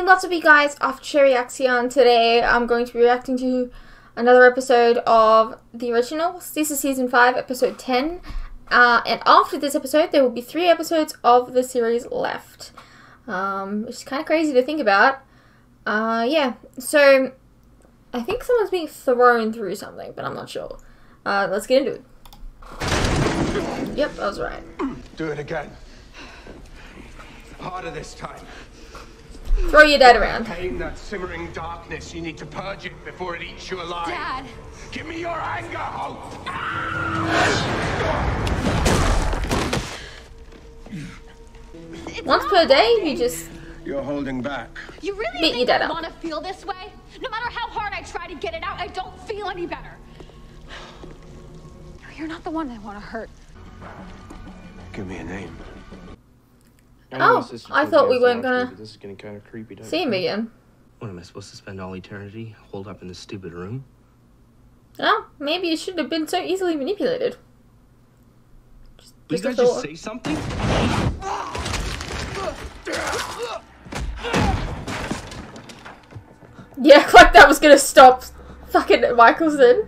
what's up you guys, After Reaction. Today I'm going to be reacting to another episode of the originals. This is season 5, episode 10. And after this episode there will be 3 episodes of the series left. Which is kind of crazy to think about. Yeah, so I think someone's being thrown through something, but I'm not sure. Let's get into it. Yep, I was right. Do it again. Harder this time. Throw your dad around. Pain, that simmering darkness, you need to purge it before it eats you alive. Dad! Give me your anger, Hope! Once per day, you just... You're holding back. You really beat your think dad I up. want to feel this way? No matter how hard I try to get it out, I don't feel any better. You're not the one I want to hurt. Give me a name. Oh, I thought we weren't gonna This is getting kind of creepy. see him again. What, am I supposed to spend all eternity holed up in this stupid room? Oh, maybe you shouldn't have been so easily manipulated. Will you guys just say something? Yeah, like that was gonna stop fucking Mikaelson.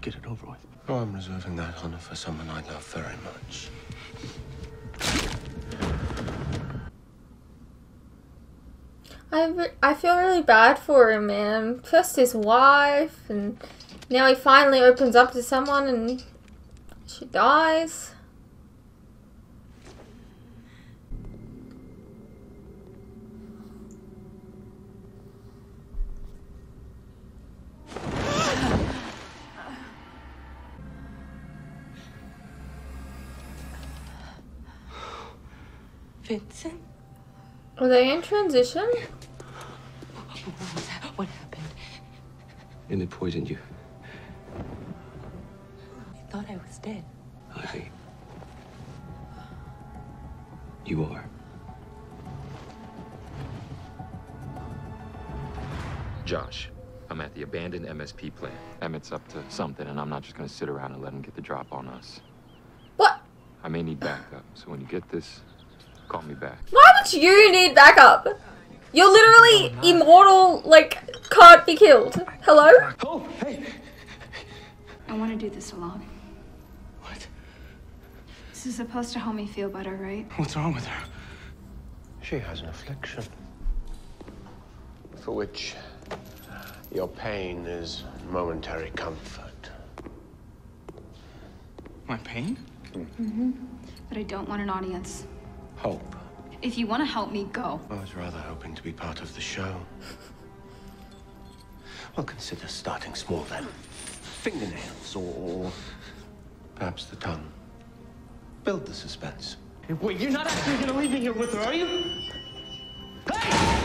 Get it over with. Oh, I'm reserving that honor for someone I love very much. I feel really bad for him, man. First his wife, and now he finally opens up to someone and she dies. Vincent? Are they in transition? What happened? And they poisoned you. I thought I was dead. Ivy. You are. Josh, I'm at the abandoned MSP plant. Emmett's up to something, and I'm not just gonna sit around and let him get the drop on us. What? I may need backup, so when you get this, call me back. Why would you need backup? You're literally immortal, like, can't be killed. Hello? Oh, hey! I want to do this alone. What? This is supposed to help me feel better, right? What's wrong with her? She has an affliction. For which your pain is momentary comfort. My pain? Mm-hmm. But I don't want an audience. Hope. If you want to help me, go. I was rather hoping to be part of the show. Well, consider starting small then. Fingernails, or perhaps the tongue. Build the suspense. Wait, you're not actually gonna leave me here with her, are you? Hey!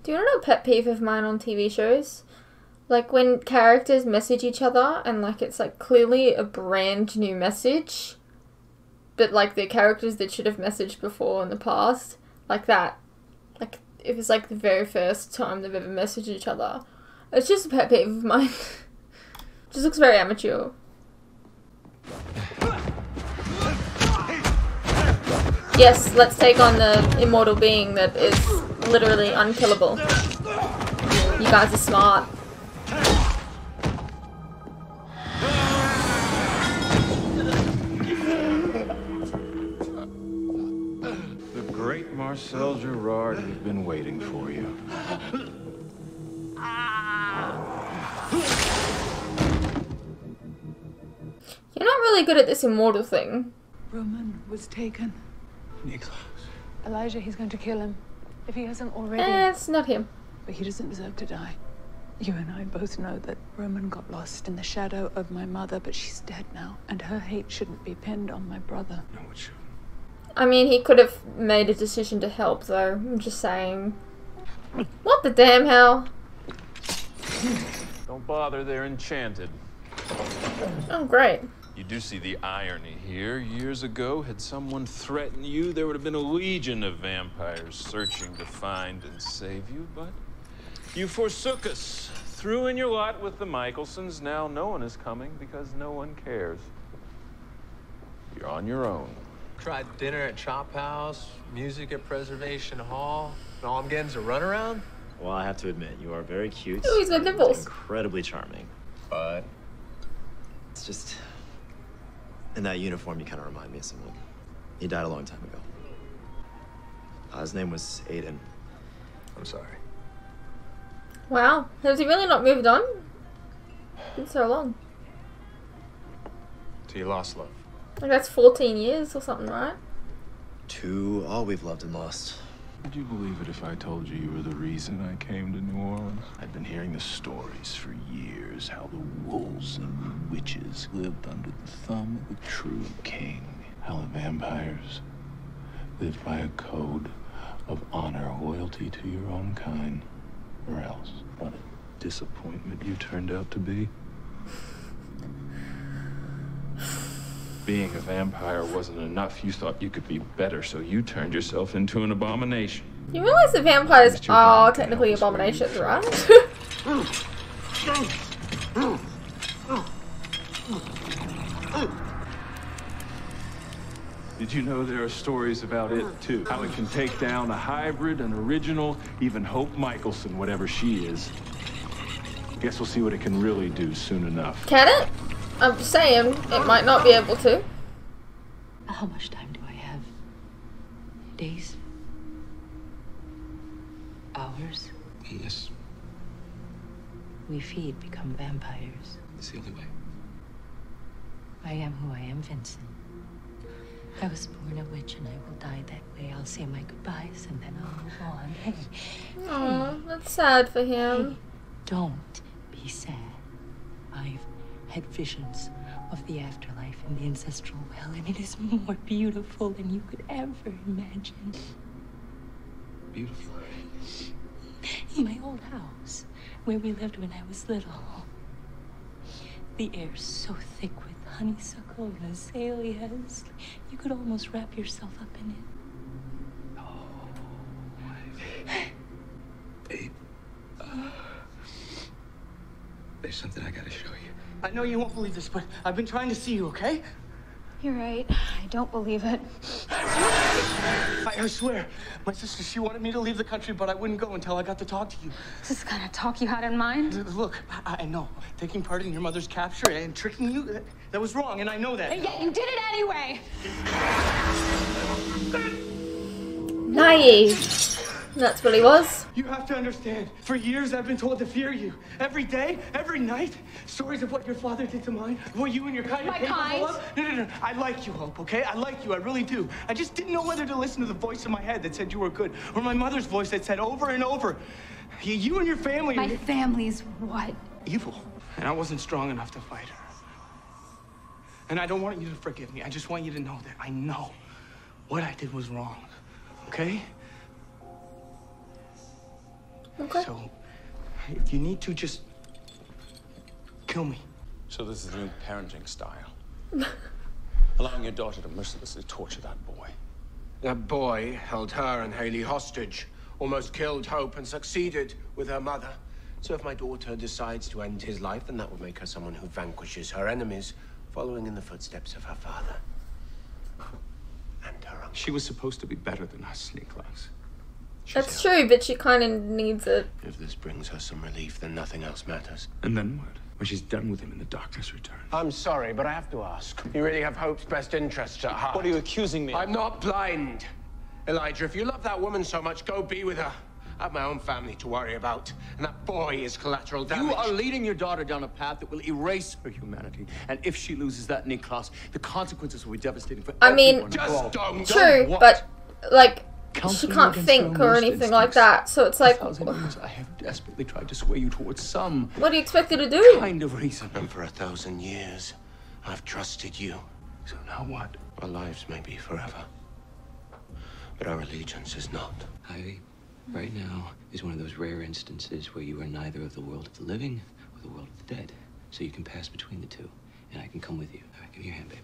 Do you know a pet peeve of mine on TV shows? Like when characters message each other and like it's like clearly a brand new message, but like the characters that should have messaged before in the past, like that. Like it was like the very first time they've ever messaged each other. It's just a pet peeve of mine. Just looks very amateur. Yes, let's take on the immortal being that is literally unkillable. You guys are smart. The great Marcel Gerard has been waiting for you. You're not really good at this immortal thing. Roman was taken. Nicholas. Elijah, he's going to kill him. If he hasn't already. It's not him. But he doesn't deserve to die. You and I both know that Roman got lost in the shadow of my mother, but she's dead now. And her hate shouldn't be pinned on my brother. No, it shouldn't. I mean, he could have made a decision to help, though. I'm just saying. What the damn hell? Don't bother, they're enchanted. Oh, great. You do see the irony here. Years ago, had someone threatened you, there would have been a legion of vampires searching to find and save you, but you forsook us. Threw in your lot with the Mikaelsons. Now no one is coming because no one cares. You're on your own. Tried dinner at Chop House, music at Preservation Hall, and all I'm getting's a runaround? Well, I have to admit, you are very cute. Oh, he's got nipples. Incredibly charming. But it's just, in that uniform, you kind of remind me of someone. He died a long time ago. His name was Aiden. I'm sorry. Wow. Has he really not moved on? It's been so long. So you lost love? Like that's 14 years or something, right? All we've loved and lost. Would you believe it if I told you you were the reason I came to New Orleans? I'd been hearing the stories for years, how the wolves and witches lived under the thumb of the true king. How the vampires lived by a code of honor, loyalty to your own kind, or else. What a disappointment you turned out to be. Being a vampire wasn't enough. You thought you could be better, so you turned yourself into an abomination. You realize the vampires are technically abominations, right? Did you know there are stories about it, too? How it can take down a hybrid, an original, even Hope Mikaelson, whatever she is. Guess we'll see what it can really do soon enough. Can it? I'm just saying, it might not be able to. How much time do I have? Days? Hours? Yes. We feed, become vampires. It's the only way. I am who I am, Vincent. I was born a witch and I will die that way. I'll say my goodbyes and then I'll move on. Hey. Aw, that's sad for him. Hey, don't be sad. I've had visions of the afterlife and the ancestral well, and it is more beautiful than you could ever imagine. Beautiful. In my old house, where we lived when I was little, the air's so thick with honeysuckle and azaleas, you could almost wrap yourself up in it. Oh, babe. There's something I gotta show you. I know you won't believe this, but I've been trying to see you, okay? You're right. I don't believe it. I swear, my sister, she wanted me to leave the country, but I wouldn't go until I got to talk to you. Is this kind of talk you had in mind? Look, I know. Taking part in your mother's capture and tricking you, that was wrong, and I know that. And yet you did it anyway! Naive. That's what he was. You have to understand, for years I've been told to fear you. Every day, every night, stories of what your father did to mine, what you and your kind are capable of. No. I like you, Hope, okay? I like you, I really do. I just didn't know whether to listen to the voice in my head that said you were good, or my mother's voice that said over and over, you and your family My family's what? evil. And I wasn't strong enough to fight her. And I don't want you to forgive me. I just want you to know that I know what I did was wrong, okay? Okay. So, if you need to, just kill me. So this is the new parenting style. Allowing your daughter to mercilessly torture that boy. That boy held her and Haley hostage, almost killed Hope and succeeded with her mother. So if my daughter decides to end his life, then that would make her someone who vanquishes her enemies, following in the footsteps of her father. And her uncle. She was supposed to be better than us, Klaus. That's true, but she kind of needs it. If this brings her some relief, then nothing else matters. And then what? When she's done with him and the darkness returns. I'm sorry, but I have to ask. You really have Hope's best interests at heart? What are you accusing me of? I'm not blind. Elijah, if you love that woman so much, go be with her. I have my own family to worry about, and that boy is collateral damage. You are leading your daughter down a path that will erase her humanity. And if she loses that Klaus, the consequences will be devastating for everyone. Just don't. True, but, like, she can't think or anything like that, so it's like... I have desperately tried to sway you towards some... What do you expect her to do? ...kind of reason. And for 1,000 years, I've trusted you. So now what? Our lives may be forever, but our allegiance is not. Right now is one of those rare instances where you are neither of the world of the living or the world of the dead. So you can pass between the two. and I can come with you. All right, give me your hand, babe.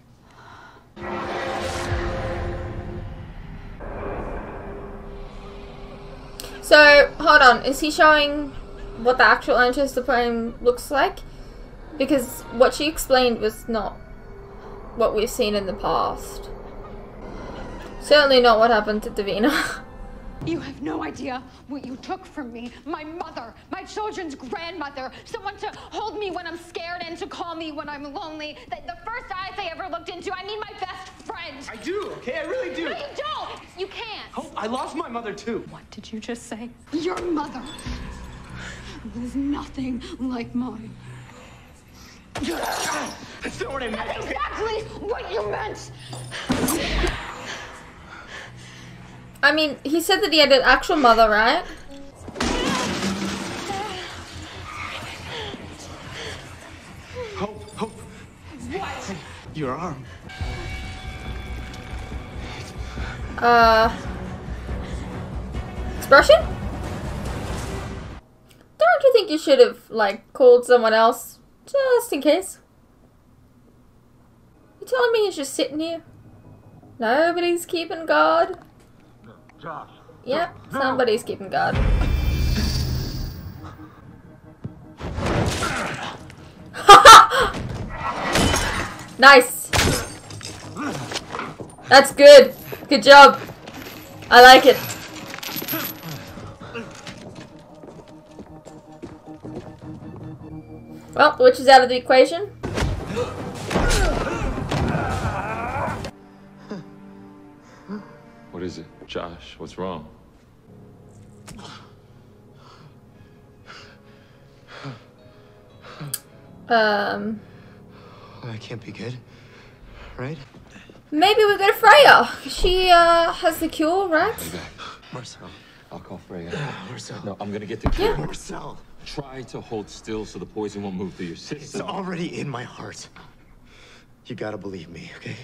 So, hold on. Is he showing what the actual entrance to the plane looks like? Because what she explained was not what we've seen in the past. Certainly not what happened to Davina. You have no idea what you took from me. My mother, my children's grandmother, someone to hold me when I'm scared and to call me when I'm lonely. The first eyes I ever looked into, I mean my best friend. I do, okay? I really do. No, you don't. You can't. Hope, I lost my mother too. What did you just say? Your mother was nothing like mine. That's not what I meant. That's exactly what you meant. I mean, he said that he had an actual mother, right? Hope. What? Your arm. Expression? Don't you think you should have, like, called someone else? Just in case. You telling me he's just sitting here? Nobody's keeping guard? Josh. Yep, somebody's keeping guard. Nice! That's good! Good job! I like it. Well, the witch is out of the equation. What is it? Josh, what's wrong? That can't be good, right? Maybe we go to Freya. She has the cure, right? Marcel. I'll call Freya. Marcel. No, I'm gonna get the cure. Yeah. Marcel. Try to hold still so the poison won't move through your system. It's already in my heart. You gotta believe me, okay?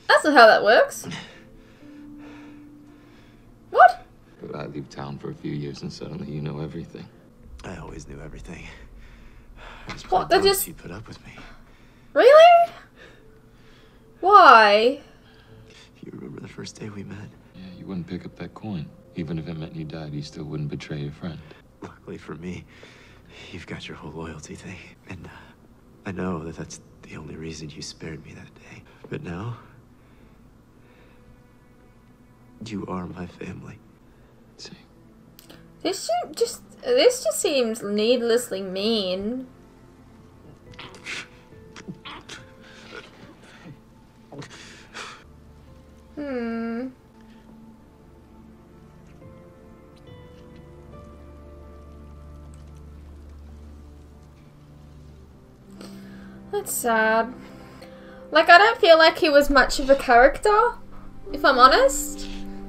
That's not how that works. What? But I leave town for a few years and suddenly you know everything. I always knew everything. What? They just... You put up with me. Really? Why? You remember the first day we met? Yeah, you wouldn't pick up that coin. Even if it meant you died, you still wouldn't betray your friend. Luckily for me, you've got your whole loyalty thing. And I know that that's the only reason you spared me that day. But now, you are my family. See? This just seems needlessly mean. That's sad. Like, I don't feel like he was much of a character, if I'm honest.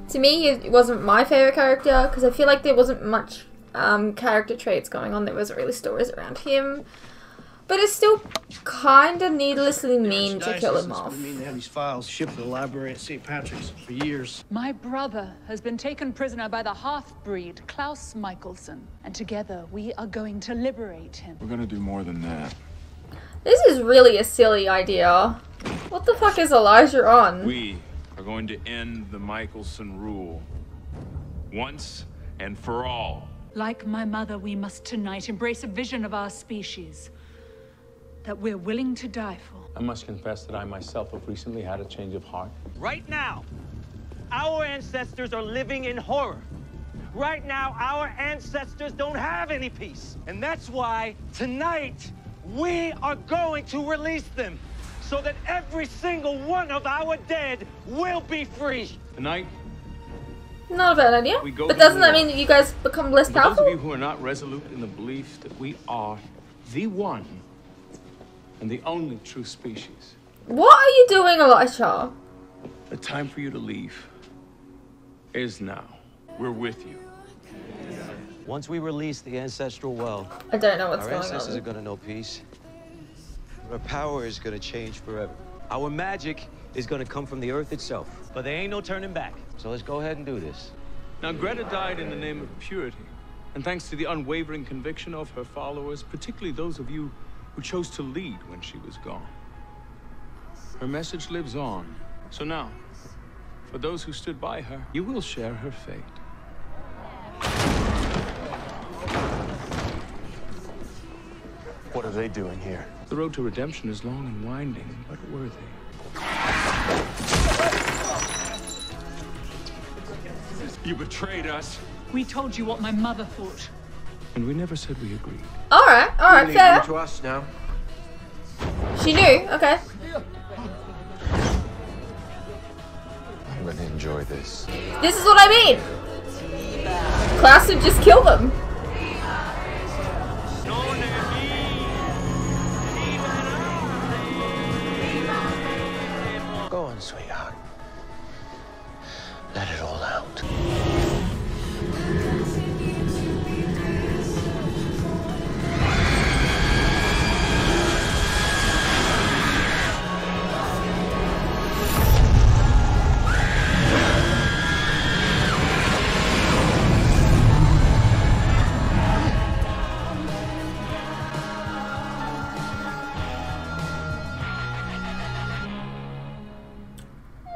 To me, he wasn't my favourite character, because I feel like there wasn't much character traits going on. There wasn't really stories around him. But it's still kind of needlessly mean to kill him off. I mean, they have these files shipped to the library at St. Patrick's for years. My brother has been taken prisoner by the half-breed, Klaus Mikaelson. And together, we are going to liberate him. We're gonna do more than that. This is really a silly idea. What the fuck is Elijah on? We are going to end the Mikaelson rule. Once and for all. Like my mother, we must tonight embrace a vision of our species that we're willing to die for. I must confess that I myself have recently had a change of heart. Right now, our ancestors are living in horror. Right now, our ancestors don't have any peace. And that's why, tonight, we are going to release them so that every single one of our dead will be free. Tonight, not a bad idea. But doesn't that mean that you guys become less for powerful? those of you who are not resolute in the belief that we are the one and the only true species. What are you doing, Elijah? The time for you to leave is now. We're with you. Once we release the ancestral well, I don't know what's our going ancestors on. are going to know peace. Our power is going to change forever. Our magic is going to come from the earth itself. But there ain't no turning back. So let's go ahead and do this. Now, Greta died in the name of purity. And thanks to the unwavering conviction of her followers, particularly those of you who chose to lead when she was gone. Her message lives on. So now, for those who stood by her, you will share her fate. What are they doing here? The road to redemption is long and winding, but worthy. You betrayed us. We told you what my mother thought. And we never said we agreed. Alright, fair. To us now. She knew, okay. I'm gonna enjoy this. This is what I mean! Klaus would just kill them. Go on, sweetheart. Let it all out.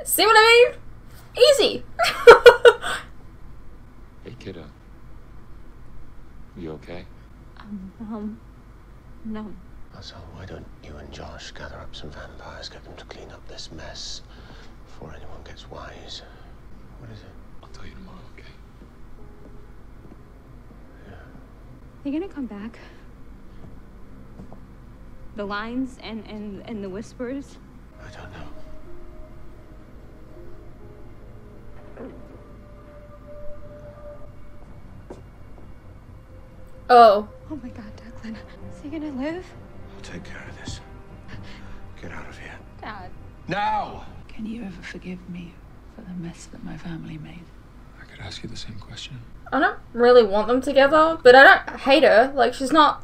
See what I mean? Easy. Hey, kiddo. You okay? No. So why don't you and Josh gather up some vampires, get them to clean up this mess before anyone gets wise? What is it? I'll tell you tomorrow, okay? Are you gonna come back? The lines and the whispers? I don't know. Oh. Oh my god, Declan. Is he gonna live? I'll take care of this. Get out of here. Dad. Now! Can you ever forgive me for the mess that my family made? I could ask you the same question. I don't really want them together, but I don't hate her. Like, she's not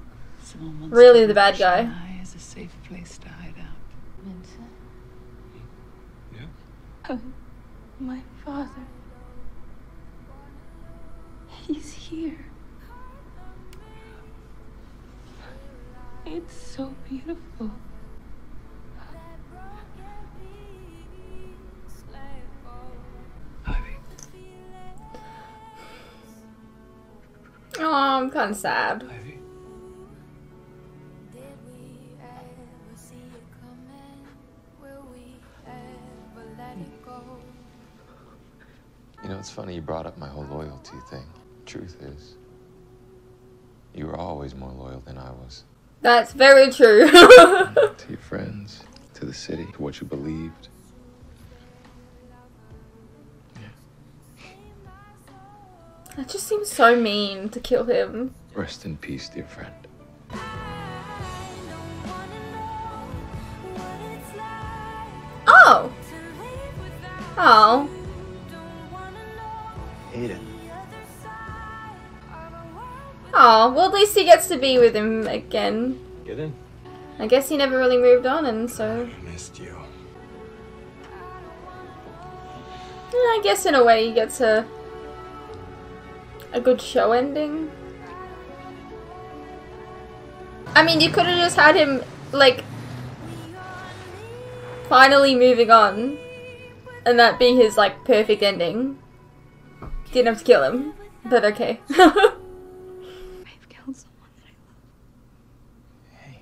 really the bad guy. Shanghai is a safe place to hide out. Vincent? Yeah? My father. He's here. It's so beautiful. Oh, I'm kind of sad. Ivy? You know, it's funny you brought up my whole loyalty thing. Truth is, you were always more loyal than I was. That's very true. To your friends, to the city, to what you believed. That just seems so mean to kill him. Rest in peace, dear friend. Oh! Oh. Aiden. Oh, well at least he gets to be with him again. Get in. I guess he never really moved on, and so... I missed you. Yeah, I guess in a way he gets a good show ending. I mean, you could have just had him, like, finally moving on, and that be his, like, perfect ending. Didn't have to kill him, but okay. I've killed someone that I love. Hey.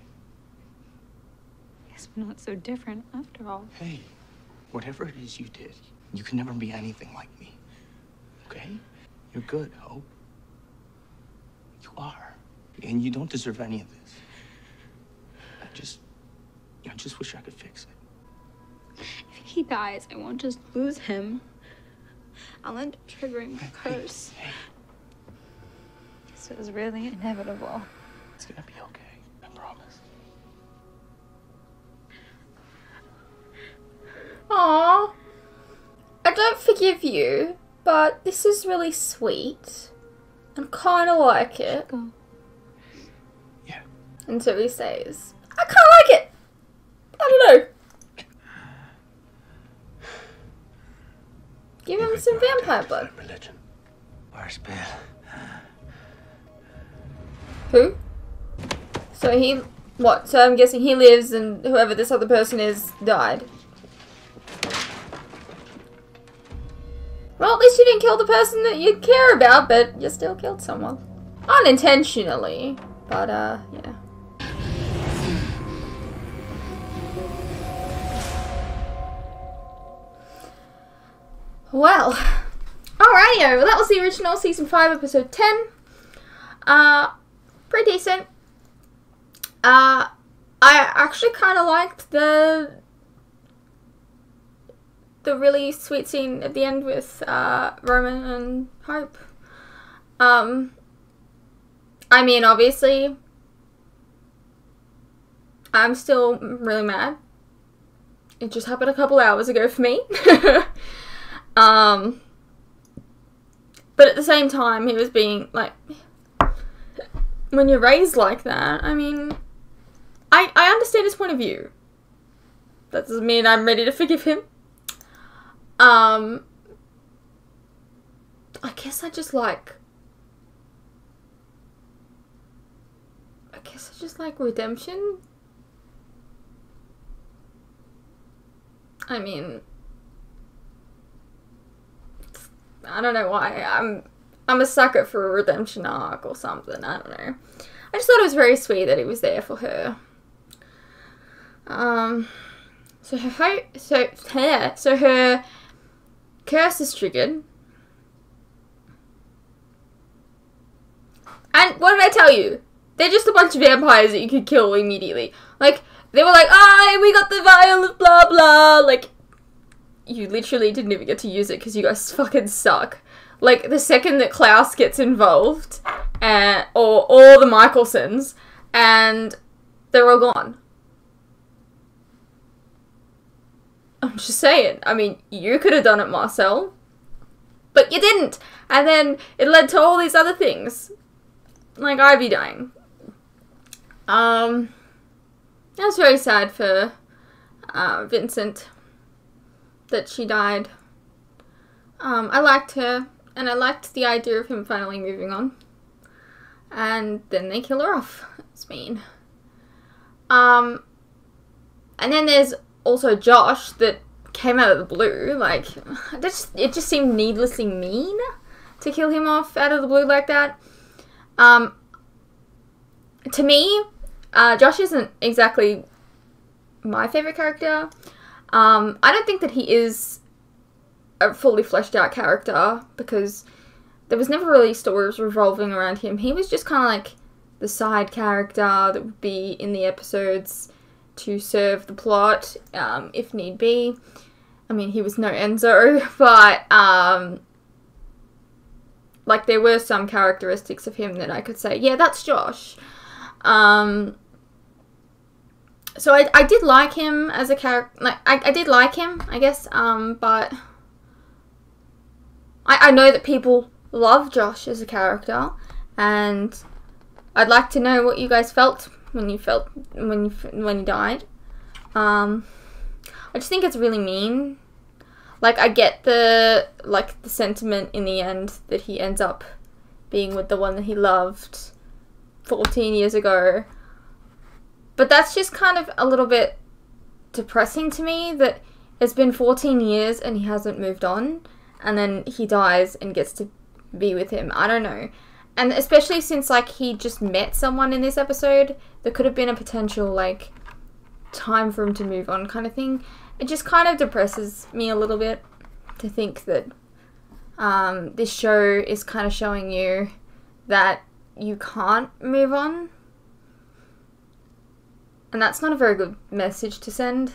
Guess we're not so different after all. Hey, whatever it is you did, you can never be anything like me. Okay? You're good, Hope. You are. And you don't deserve any of this. I just wish I could fix it. If he dies, I won't just lose him. I'll end up triggering my curse. Hey. This is really inevitable. It's gonna be okay. I promise. Aww. I don't forgive you, but this is really sweet. I kind of like it. Yeah. Until he says, I kind of like it. I don't know. Give him some vampire blood. Religion. Where's Bill? Who? So he What? So I'm guessing he lives and whoever this other person is died. Well, at least you didn't kill the person that you care about, but you still killed someone. Unintentionally. But, yeah. Well. Alrighty, well that was the original Season 5, Episode 10. Pretty decent. I actually kind of liked the really sweet scene at the end with Roman and Hope. I mean, obviously, I'm still really mad. It just happened a couple hours ago for me. But at the same time, he was being, like, when you're raised like that, I mean, I understand his point of view. That doesn't mean I'm ready to forgive him. I guess I just like redemption. I mean, I don't know why. I'm a sucker for a redemption arc or something. I don't know. I just thought it was very sweet that he was there for her. So her curse is triggered. And what did I tell you? They're just a bunch of vampires that you could kill immediately. Like, they were like, "Ah, we got the vial of blah blah." Like, you literally didn't even get to use it because you guys fucking suck. Like, the second that Klaus gets involved, or the Mikaelsons, and they're all gone. I'm just saying. I mean, you could have done it, Marcel. But you didn't. And then it led to all these other things. Like Ivy dying. That was very sad for Vincent that she died. I liked her, and I liked the idea of him finally moving on. And then they kill her off. It's mean. And then there's also Josh that came out of the blue. Like, it just seemed needlessly mean to kill him off out of the blue like that. To me, Josh isn't exactly my favorite character. I don't think that he is a fully fleshed out character because there was never really stories revolving around him. He was just kind of like the side character that would be in the episodes to serve the plot, if need be. I mean, he was no Enzo, but like, there were some characteristics of him that I could say, yeah, that's Josh. So I did like him as a character. Like, I did like him, I guess. But I know that people love Josh as a character, and I'd like to know what you guys felt when he died. I just think it's really mean. Like, I get the sentiment in the end that he ends up being with the one that he loved 14 years ago. But that's just kind of a little bit depressing to me that it's been 14 years and he hasn't moved on. And then he dies and gets to be with him. I don't know. And especially since, like, he just met someone in this episode, there could have been a potential, like, time for him to move on kind of thing. It just kind of depresses me a little bit to think that this show is kind of showing you that you can't move on. And that's not a very good message to send.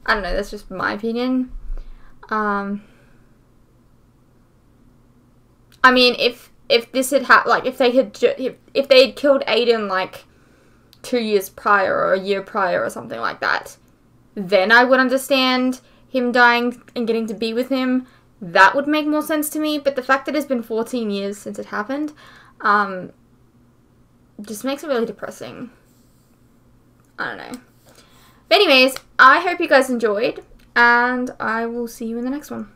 I don't know, that's just my opinion. I mean, if this had happened, like, if they had killed Aiden, like, 2 years prior or a year prior or something like that, then I would understand him dying and getting to be with him. That would make more sense to me. But the fact that it's been 14 years since it happened, just makes it really depressing. I don't know. But anyways, I hope you guys enjoyed, and I will see you in the next one.